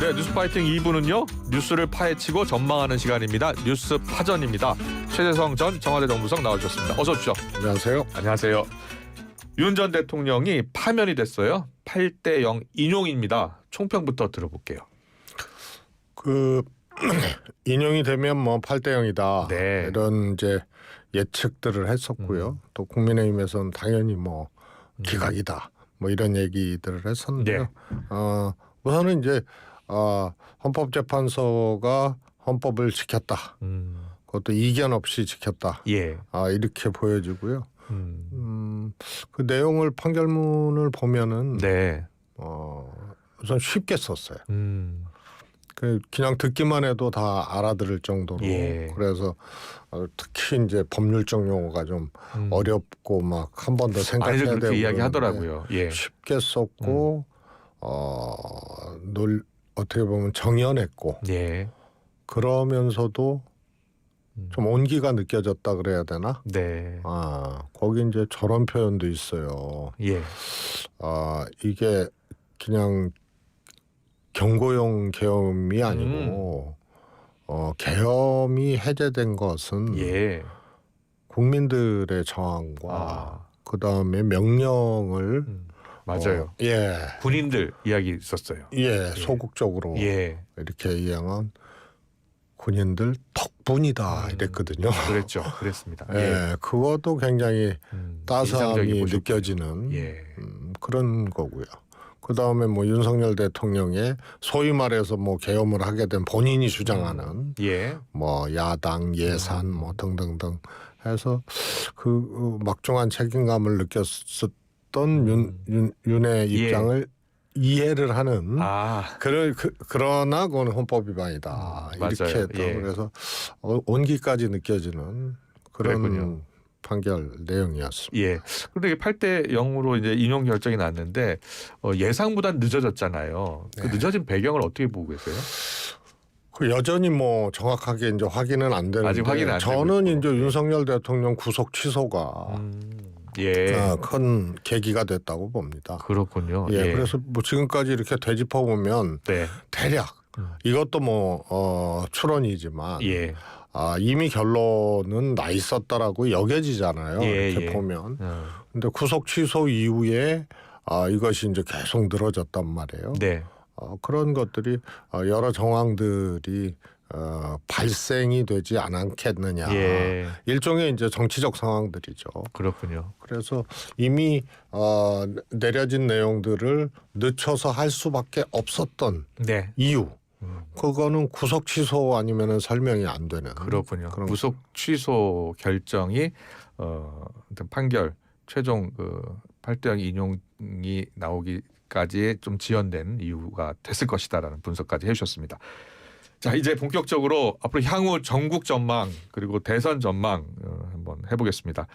네, 뉴스파이팅 2부는요. 뉴스를 파헤치고 전망하는 시간입니다. 뉴스 파전입니다. 최재성 전 청와대 정무성 나와주셨습니다. 어서 오십시오. 안녕하세요. 안녕하세요. 윤 전 대통령이 파면이 됐어요. 8대0 인용입니다. 총평부터 들어볼게요. 인용이 되면 뭐 8대0이다. 네. 이런 이제 예측들을 했었고요. 또 국민의힘에서는 당연히 뭐 기각이다. 뭐 이런 얘기들을 했었는데요. 네. 우선은 이제 헌법재판소가 헌법을 지켰다. 그것도 이견 없이 지켰다. 예. 이렇게 보여지고요. 그 내용을 판결문을 보면은 네. 우선 쉽게 썼어요. 그냥 듣기만 해도 다 알아들을 정도로. 예. 그래서 특히 이제 법률적 용어가 좀 어렵고 막 한 번 더 생각해야 많이들 되고 그렇게 이야기하더라고요. 예. 쉽게 썼고 어떻게 보면 정연했고 예. 그러면서도 좀 온기가 느껴졌다 그래야 되나? 네. 거기 이제 저런 표현도 있어요. 예. 이게 그냥 경고용 계엄이 아니고 계엄이 해제된 것은 예. 국민들의 저항과 그 다음에 명령을 맞아요. 군인들 이야기 있었어요. 소극적으로 예. 이렇게 이행한 군인들 덕분이다 이랬거든요. 그랬죠. 그랬습니다. 그것도 굉장히 따스함이 인상적이고 느껴지는 예. 그런 거고요. 그 다음에 뭐 윤석열 대통령의 소위 말해서 뭐 계엄을 하게 된 본인이 주장하는 예. 뭐 야당 예산 뭐 등등등 해서 그 막중한 책임감을 느꼈었던 윤의 입장을 이해를 하는 그러나 그건 헌법 위반이다 이렇게 맞아요. 했던 그래서 온기까지 느껴지는 그런 그랬군요. 판결 내용이었습니다. 예. 그런데 이게 8대0으로 이제 인용 결정이 났는데 예상보다 늦어졌잖아요. 그 늦어진 배경을 어떻게 보고 계세요? 그 여전히 뭐 정확하게 이제 확인은 안 되는데 아직 확인 안 되고 저는 있고. 이제 윤석열 대통령 구속 취소가 큰 계기가 됐다고 봅니다. 그렇군요. 그래서 뭐 지금까지 이렇게 되짚어 보면 대략 이것도 뭐 추론이지만 이미 결론은 나 있었다라고 여겨지잖아요. 이렇게 보면. 근데 구속 취소 이후에 이것이 이제 계속 늘어졌단 말이에요. 그런 것들이 여러 정황들이 발생이 되지 않았겠느냐. 일종의 이제 정치적 상황들이죠. 그렇군요. 그래서 이미 내려진 내용들을 늦춰서 할 수밖에 없었던 이유. 그거는 구속 취소 아니면은 설명이 안 되는. 그렇군요. 구속 취소 결정이 판결 최종 8대0 인용이 나오기까지 좀 지연된 이유가 됐을 것이다라는 분석까지 해주셨습니다. 자, 이제 본격적으로 앞으로 향후 전국 전망 그리고 대선 전망 한번 해보겠습니다.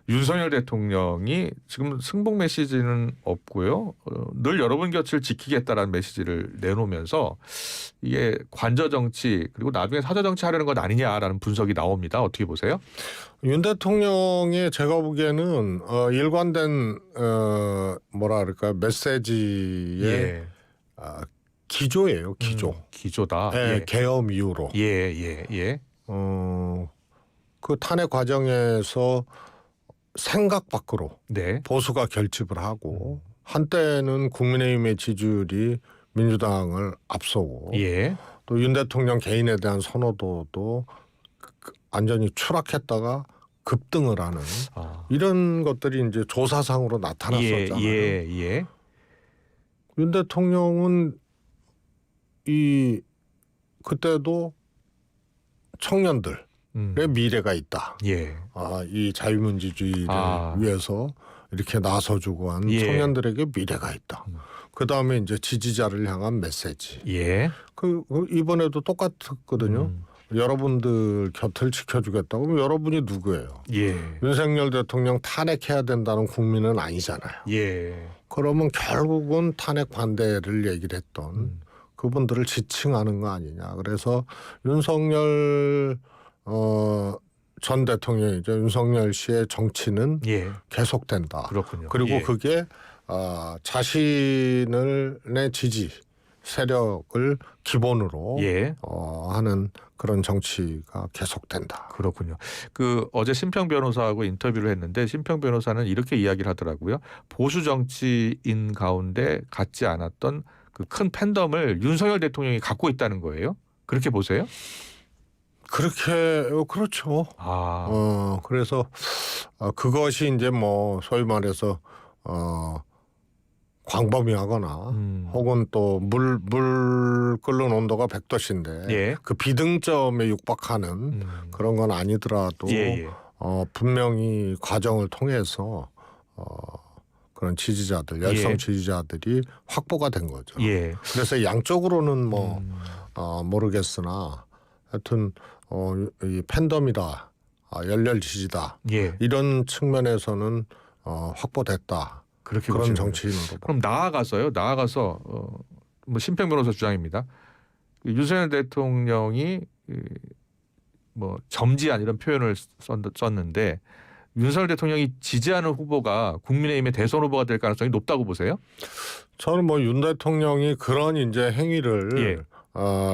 윤석열 대통령이 지금 승복 메시지는 없고요. 늘 여러분 곁을 지키겠다라는 메시지를 내놓으면서 이게 관저 정치 그리고 나중에 사저 정치 하려는 것 아니냐라는 분석이 나옵니다. 어떻게 보세요? 윤 대통령의 제가 보기에는 일관된 뭐라 그럴까 메시지의 기조예요. 기조다. 계엄 이후로. 그 탄핵 과정에서 생각 밖으로 보수가 결집을 하고 한때는 국민의힘의 지지율이 민주당을 앞서고 또 윤 대통령 개인에 대한 선호도도 완전히 추락했다가 급등을 하는 이런 것들이 이제 조사상으로 나타났었잖아요. 윤 대통령은 그때도 청년들의 미래가 있다. 이 자유민주주의를 위해서 이렇게 나서주고 한 청년들에게 미래가 있다. 그 다음에 이제 지지자를 향한 메시지. 이번에도 똑같거든요. 여러분들 곁을 지켜주겠다고. 그럼 여러분이 누구예요? 윤석열 대통령 탄핵해야 된다는 국민은 아니잖아요. 그러면 결국은 탄핵 반대를 얘기를 했던 그분들을 지칭하는 거 아니냐. 그래서 윤석열 전 대통령이죠. 윤석열 씨의 정치는 계속된다. 그렇군요. 그리고 그게 자신의 지지 세력을 기본으로 예. 하는 그런 정치가 계속된다. 그렇군요. 그 어제 심평 변호사하고 인터뷰를 했는데 심평 변호사는 이렇게 이야기를 하더라고요. 보수 정치인 가운데 갖지 않았던 그 큰 팬덤을 윤석열 대통령이 갖고 있다는 거예요. 그렇게 보세요? 그렇게 그렇죠. 그래서 그것이 이제 뭐 소위 말해서 광범위하거나 혹은 또 물 끓는 온도가 100도씨인데 예. 그 비등점에 육박하는 그런 건 아니더라도 분명히 과정을 통해서 그런 지지자들, 열성 지지자들이 확보가 된 거죠. 예. 그래서 양쪽으로는 뭐 모르겠으나 하여튼 이 팬덤이다, 열렬 지지다, 이런 측면에서는 확보됐다. 그렇게 그런 보시는 정치인으로. 그럼 나아가서 뭐 심평 변호사 주장입니다. 윤석열 대통령이 뭐 점지한 이런 표현을 썼는데 윤석열 대통령이 지지하는 후보가 국민의힘의 대선 후보가 될 가능성이 높다고 보세요? 저는 뭐 윤 대통령이 그런 이제 행위를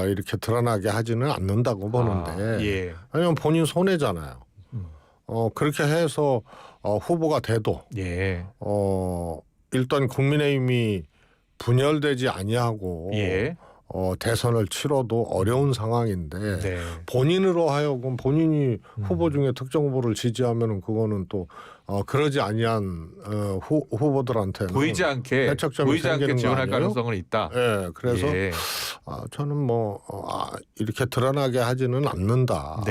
이렇게 드러나게 하지는 않는다고 보는데 왜냐하면 본인 손해잖아요. 그렇게 해서 후보가 돼도 일단 국민의힘이 분열되지 아니하고 대선을 치러도 어려운 상황인데 본인으로 하여금 본인이 후보 중에 특정 후보를 지지하면은 그거는 또 그러지 아니한 후보들한테는 보이지 않게 지원할 가능성은 있다. 네, 그래서 저는 뭐 이렇게 드러나게 하지는 않는다.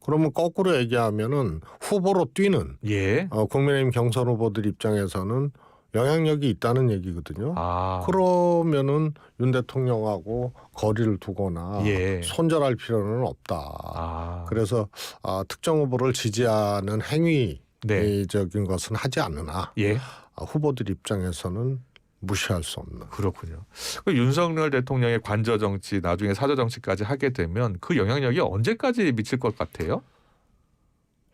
그러면 거꾸로 얘기하면은 후보로 뛰는 국민의힘 경선 후보들 입장에서는 영향력이 있다는 얘기거든요. 그러면은 윤 대통령하고 거리를 두거나 손절할 필요는 없다. 그래서 특정 후보를 지지하는 행위적인 것은 하지 않으나 후보들 입장에서는 무시할 수 없는. 그렇군요. 그 윤석열 대통령의 관저 정치, 나중에 사저 정치까지 하게 되면 그 영향력이 언제까지 미칠 것 같아요?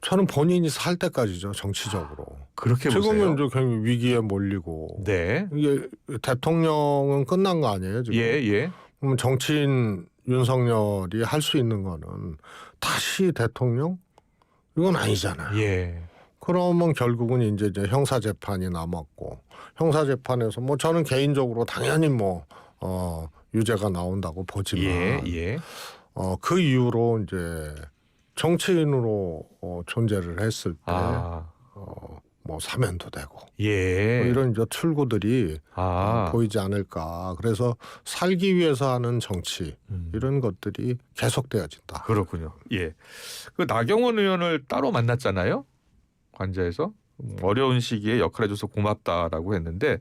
저는 본인이 살 때까지죠, 정치적으로. 그렇게 보세요. 지금은 이제 굉장히 위기에 몰리고. 이게 대통령은 끝난 거 아니에요, 지금? 그럼 정치인 윤석열이 할 수 있는 거는 다시 대통령? 이건 아니잖아요. 그러면 결국은 이제 형사 재판이 남았고, 형사 재판에서 뭐 저는 개인적으로 당연히 뭐 유죄가 나온다고 보지만 그 이후로 이제 정치인으로 존재를 했을 때 뭐 사면도 되고 뭐 이런 이제 출구들이 보이지 않을까. 그래서 살기 위해서 하는 정치 이런 것들이 계속되어진다. 그렇군요. 그 나경원 의원을 따로 만났잖아요. 관저에서 어려운 시기에 역할해줘서 고맙다라고 했는데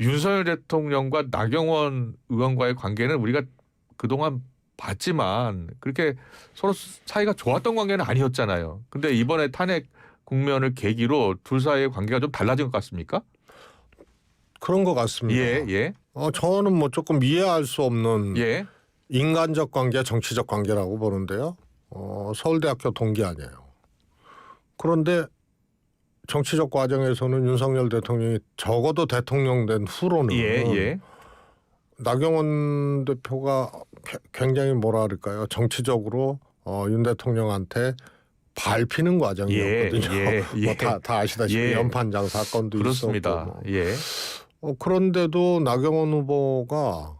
윤석열 대통령과 나경원 의원과의 관계는 우리가 그동안 봤지만 그렇게 서로 사이가 좋았던 관계는 아니었잖아요. 근데 이번에 탄핵 국면을 계기로 둘 사이의 관계가 좀 달라진 것 같습니까? 그런 것 같습니다. 저는 뭐 조금 이해할 수 없는 인간적 관계, 정치적 관계라고 보는데요. 서울대학교 동기 아니에요. 그런데 정치적 과정에서는 윤석열 대통령이 적어도 대통령 된 후로는 나경원 대표가 굉장히 뭐라 그럴까요? 정치적으로 윤 대통령한테 밟히는 과정이었거든요. 뭐 다 아시다시피 연판장 사건도 그렇습니다. 있었고. 그런데도 나경원 후보가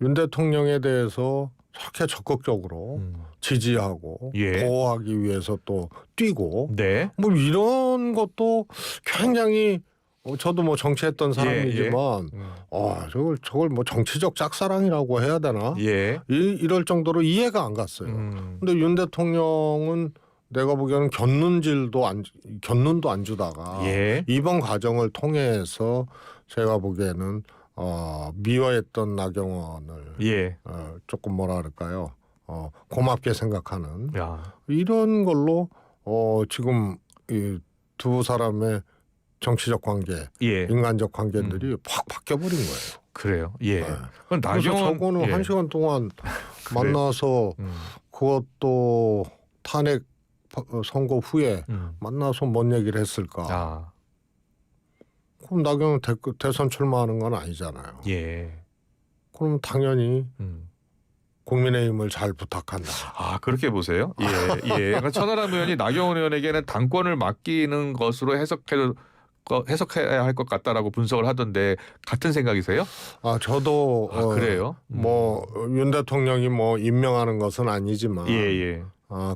윤 대통령에 대해서 그렇게 적극적으로 지지하고 보호하기 위해서 또 뛰고 뭐 이런 것도 굉장히 저도 뭐 정치했던 사람이지만 저걸 뭐 정치적 짝사랑이라고 해야 되나? 이럴 정도로 이해가 안 갔어요. 근데 윤 대통령은 내가 보기에는 견눈도 안 주다가 이번 과정을 통해서 제가 보기에는 미워했던 나경원을 조금 뭐라 그럴까요? 고맙게 생각하는 이런 걸로 지금 이 두 사람의 정치적 관계, 인간적 관계들이 확 바뀌어버린 거예요. 그래요. 그럼 그래서 저거는 1시간 동안 만나서 그것도 탄핵 선고 후에 만나서 뭔 얘기를 했을까? 그럼 나경원 대선 출마하는 건 아니잖아요. 그럼 당연히 국민의힘을 잘 부탁한다. 아, 그렇게 보세요? 예, 예. 그러니까 천하람 의원이 나경원 의원에게는 당권을 맡기는 것으로 해석해야 할 것 같다라고 분석을 하던데 같은 생각이세요? 아, 저도 그래요? 뭐 윤 대통령이 뭐 임명하는 것은 아니지만, 예.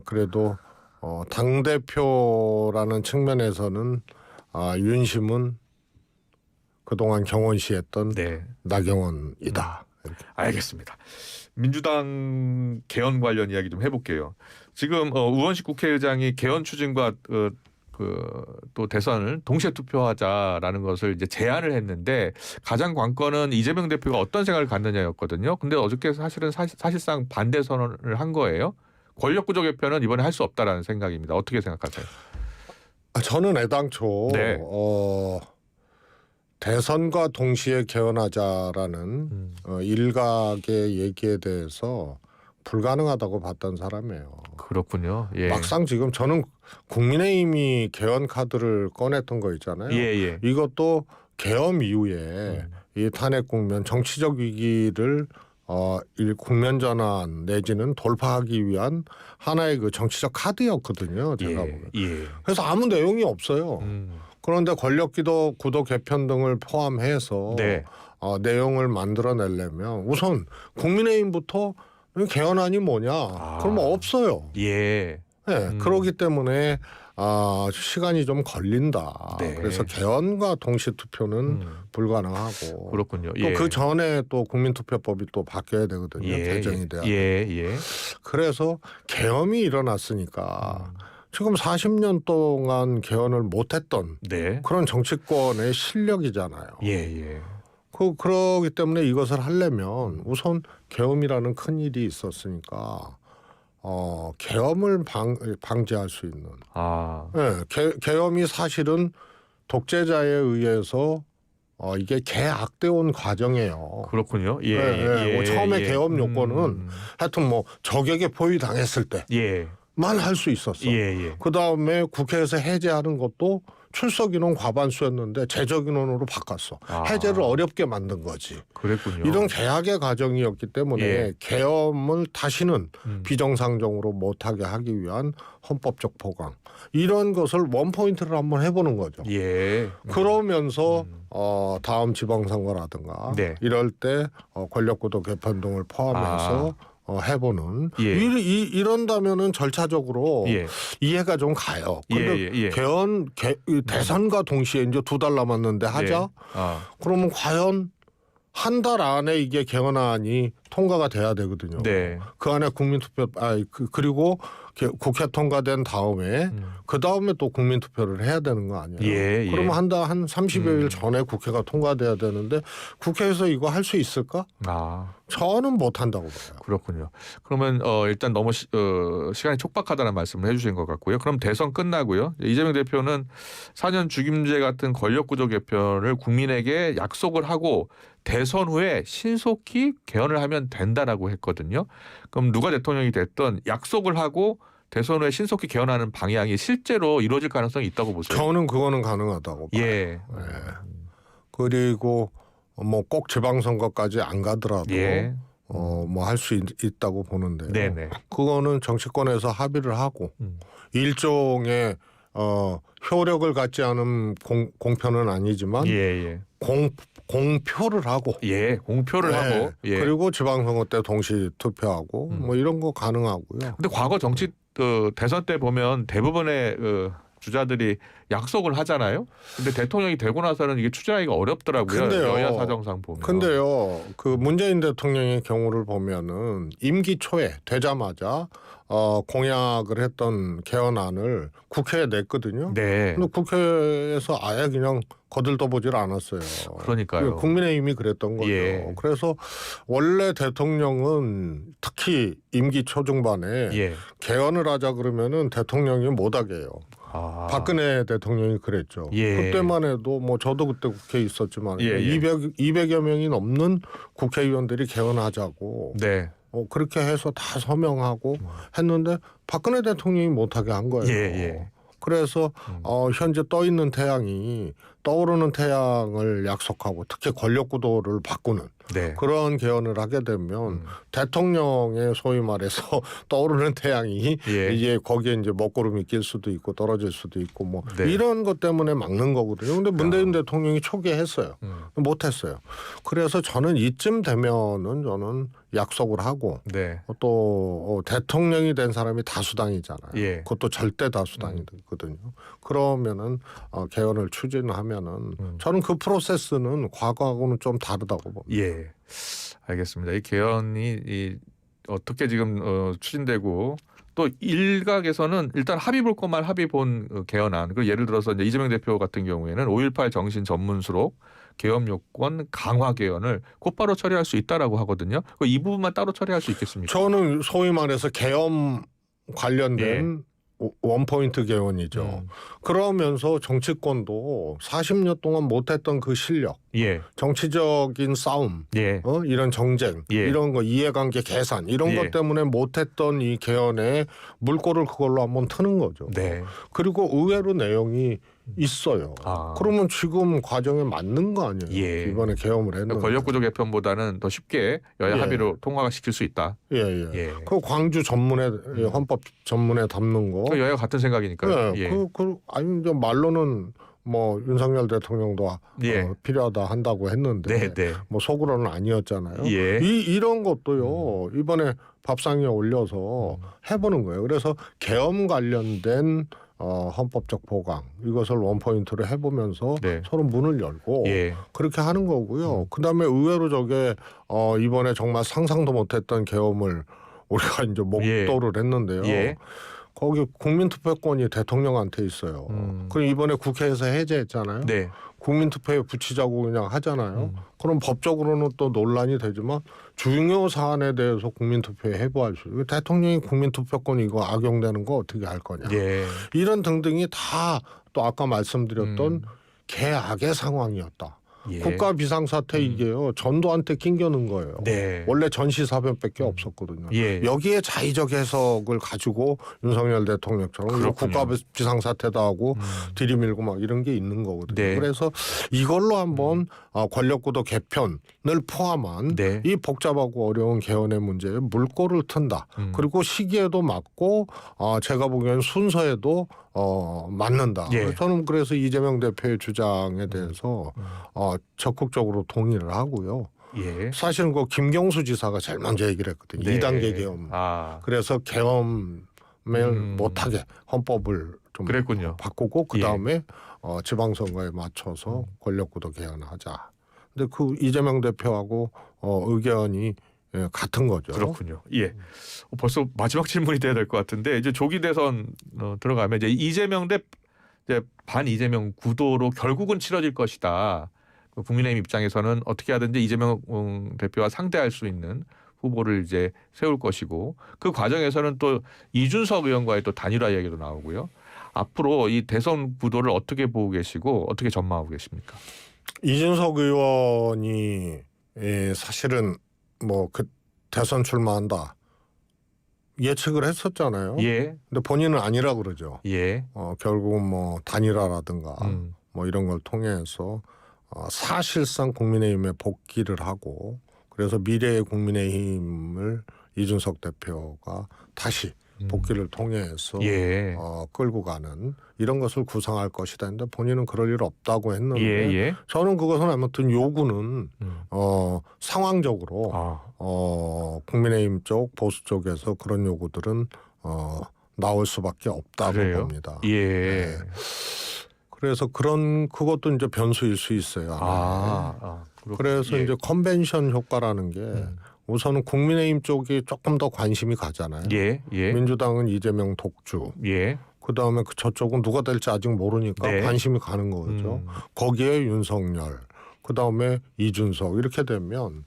그래도 당 대표라는 측면에서는 윤심은 그동안 경원시했던 네. 나경원이다. 알겠습니다. 민주당 개헌 관련 이야기 좀 해볼게요. 지금 우원식 국회의장이 개헌 추진과 또 대선을 동시에 투표하자라는 것을 이제 제안을 했는데 가장 관건은 이재명 대표가 어떤 생각을 갖느냐였거든요. 근데 어저께 사실상 반대 선언을 한 거예요. 권력구조 개편은 이번에 할 수 없다라는 생각입니다. 어떻게 생각하세요? 저는 애당초 네. 대선과 동시에 개헌하자라는 일각의 얘기에 대해서 불가능하다고 봤던 사람이에요. 그렇군요. 예. 막상 지금 저는 국민의힘이 개헌 카드를 꺼냈던 거 있잖아요. 예. 이것도 계엄 이후에 이 탄핵 국면, 정치적 위기를 국면 전환 내지는 돌파하기 위한 하나의 그 정치적 카드였거든요. 제가 보면. 예. 그래서 아무 내용이 없어요. 그런데 권력기도 구도 개편 등을 포함해서 네. 내용을 만들어내려면 우선 국민의힘부터 개헌안이 뭐냐? 그러면 없어요. 예. 네, 그렇기 때문에 시간이 좀 걸린다. 네. 그래서 개헌과 동시 투표는 불가능하고. 그렇군요. 또 그 전에 또 국민투표법이 또 바뀌어야 되거든요. 개정이 돼야. 예. 그래서 계엄이 일어났으니까 지금 40년 동안 개헌을 못했던 네. 그런 정치권의 실력이잖아요. 예. 그러기 때문에 이것을 하려면 우선 계엄이라는 큰 일이 있었으니까 계엄을 방지할 수 있는. 네, 계엄이 사실은 독재자에 의해서 이게 개악돼 온 과정이에요. 그렇군요. 뭐 처음에 계엄 요건은 하여튼 뭐 적에게 포위당했을 때만 할 수 있었어. 그 다음에 국회에서 해제하는 것도 출석 인원 과반수였는데 제적 인원으로 바꿨어. 해제를 어렵게 만든 거지. 그랬군요. 이런 개혁의 과정이었기 때문에 계엄을 다시는 비정상적으로 못하게 하기 위한 헌법적 보강. 이런 것을 원포인트를 한번 해보는 거죠. 그러면서 다음 지방선거라든가 이럴 때 권력구도 개편 등을 포함해서 해보는 이런다면은 절차적으로 이해가 좀 가요. 근데 대선과 동시에 이제 2달 남았는데 하자. 그러면 과연 한 달 안에 이게 개헌안이 통과가 돼야 되거든요. 그 안에 국민투표 그리고 국회 통과된 다음에 그 다음에 또 국민투표를 해야 되는 거 아니에요? 그러면 한 30여일 전에 국회가 통과돼야 되는데 국회에서 이거 할 수 있을까? 저는 못한다고 봐요. 그렇군요. 그러면 일단 너무 시간이 촉박하다는 말씀을 해주신 것 같고요. 그럼 대선 끝나고요. 이재명 대표는 4년 주임제 같은 권력구조 개편을 국민에게 약속을 하고 대선 후에 신속히 개헌을 하면 된다라고 했거든요. 그럼 누가 대통령이 됐든 약속을 하고 대선 후에 신속히 개헌하는 방향이 실제로 이루어질 가능성이 있다고 보세요? 저는 그거는 가능하다고 봐요. 그리고 뭐 꼭 지방선거까지 안 가더라도 뭐 할 수 있다고 보는데요. 그거는 정치권에서 합의를 하고 일종의 효력을 갖지 않은 공표는 아니지만 공표를 하고 공표를 하고 그리고 지방선거 때 동시 투표하고 뭐 이런 거 가능하고요. 근데 과거 정치 대선 때 보면 대부분의 주자들이 약속을 하잖아요. 근데 대통령이 되고 나서는 이게 추진하기가 어렵더라고요. 근데요, 여야 사정상 보면. 근데요, 그 문재인 대통령의 경우를 보면은 임기 초에 되자마자 공약을 했던 개헌안을 국회에 냈거든요. 근데 국회에서 아예 그냥 거들떠보질 않았어요. 그러니까요. 국민의힘이 그랬던 거죠. 그래서 원래 대통령은 특히 임기 초중반에 개헌을 하자 그러면은 대통령이 못하게 해요. 박근혜 대통령이 그랬죠. 그때만 해도 뭐 저도 그때 국회에 있었지만 200여 명이 넘는 국회의원들이 개헌하자고 그렇게 해서 다 서명하고 했는데 박근혜 대통령이 못하게 한 거예요. 그래서 현재 떠 있는 태양이 떠오르는 태양을 약속하고 특히 권력 구도를 바꾸는 네. 그런 개헌을 하게 되면 대통령의 소위 말해서 떠오르는 태양이 예. 이제 거기에 이제 먹구름이 낄 수도 있고 떨어질 수도 있고 뭐 네. 이런 것 때문에 막는 거거든요. 근데 문재인 대통령이 초기에 했어요. 못했어요. 그래서 저는 이쯤 되면은 저는 약속을 하고 네. 또 대통령이 된 사람이 다수당이잖아요. 예. 그것도 절대 다수당이거든요. 그러면은 개헌을 추진하면은 저는 그 프로세스는 과거하고는 좀 다르다고 봅니다. 예, 알겠습니다. 이 개헌이 어떻게 지금 추진되고 또 일각에서는 일단 합의 볼 것만 합의 본 개헌안. 그 예를 들어서 이제 이재명 대표 같은 경우에는 5.18 정신 전문수록 개헌 요건 강화 개헌을 곧바로 처리할 수 있다라고 하거든요. 이 부분만 따로 처리할 수 있겠습니까? 저는 소위 말해서 개헌 관련된 원포인트 개헌이죠. 그러면서 정치권도 40년 동안 못했던 그 실력, 정치적인 싸움, 이런 정쟁, 이런 거 이해관계 계산 이런 것 때문에 못했던 이 개헌에 물꼬를 그걸로 한번 트는 거죠. 네. 그리고 의외로 내용이 있어요. 그러면 지금 과정에 맞는 거 아니에요? 이번에 개헌을 했는데. 권력구조 개편보다는 더 쉽게 여야 합의로 통과가 시킬 수 있다. 그 광주 전문에 헌법 전문에 담는 거. 여야 같은 생각이니까요. 아니 이제 말로는 뭐 윤석열 대통령도 필요하다 한다고 했는데 뭐 속으로는 아니었잖아요. 이런 것도요. 이번에 밥상에 올려서 해보는 거예요. 그래서 개헌 관련된 헌법적 보강 이것을 원포인트로 해보면서 서로 문을 열고 그렇게 하는 거고요. 그다음에 의외로 저게 이번에 정말 상상도 못했던 개헌을 우리가 이제 목도를 했는데요. 거기 국민투표권이 대통령한테 있어요. 그럼 이번에 국회에서 해제했잖아요. 국민투표에 붙이자고 그냥 하잖아요. 그럼 법적으로는 또 논란이 되지만 중요 사안에 대해서 국민투표에 해부할 수 있어요. 대통령이 국민투표권 이거 악용되는 거 어떻게 할 거냐. 이런 등등이 다 또 아까 말씀드렸던 개악의 상황이었다. 국가 비상사태 이게요. 전두한테 낑겨는 거예요. 원래 전시사변밖에 없었거든요. 여기에 자의적 해석을 가지고 윤석열 대통령처럼 국가 비상사태다 하고 들이밀고 막 이런 게 있는 거거든요. 그래서 이걸로 한번 권력구도 개편을 포함한 이 복잡하고 어려운 개헌의 문제에 물꼬를 튼다. 그리고 시기에도 맞고 제가 보기에는 순서에도 맞는다. 저는 그래서 이재명 대표의 주장에 대해서 적극적으로 동의를 하고요. 사실은 그 김경수 지사가 제일 먼저 얘기를 했거든요. 2단계 개헌. 그래서 개헌을 못하게 헌법을 좀 바꾸고 그다음에 지방선거에 맞춰서 권력구도 개헌하자. 근데 그 이재명 대표하고 의견이 같은 거죠. 그렇군요. 벌써 마지막 질문이 돼야 될 것 같은데 이제 조기 대선 들어가면 이제 이재명 대 반 이재명 구도로 결국은 치러질 것이다. 국민의힘 입장에서는 어떻게 하든지 이재명 대표와 상대할 수 있는 후보를 이제 세울 것이고 그 과정에서는 또 이준석 의원과의 또 단일화 이야기도 나오고요. 앞으로 이 대선 구도를 어떻게 보고 계시고 어떻게 전망하고 계십니까? 이준석 의원이 사실은 뭐 그 대선 출마한다 예측을 했었잖아요. 근데 본인은 아니라 그러죠. 결국은 뭐 단일화라든가 뭐 이런 걸 통해서 사실상 국민의힘에 복귀를 하고 그래서 미래의 국민의힘을 이준석 대표가 다시 복귀를 통해서 끌고 가는 이런 것을 구상할 것이다 했는데 본인은 그럴 일 없다고 했는데 저는 그것은 아무튼 요구는 상황적으로 국민의힘 쪽 보수 쪽에서 그런 요구들은 나올 수밖에 없다고 봅니다. 그래서 그것도 이제 변수일 수 있어요. 그래서 이제 컨벤션 효과라는 게 우선은 국민의힘 쪽이 조금 더 관심이 가잖아요. 민주당은 이재명 독주. 그다음에 저쪽은 누가 될지 아직 모르니까 관심이 가는 거죠. 거기에 윤석열. 그다음에 이준석 이렇게 되면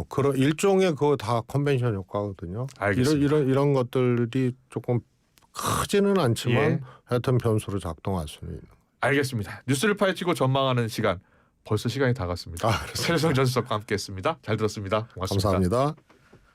그런 일종의 그거 다 컨벤션 효과거든요. 이런 것들이 조금 크지는 않지만 하여튼 변수로 작동할 수 있는. 알겠습니다. 뉴스를 파헤치고 전망하는 시간 벌써 시간이 다 갔습니다. 최재성 전수석과 함께했습니다. 잘 들었습니다. 고맙습니다. 감사합니다.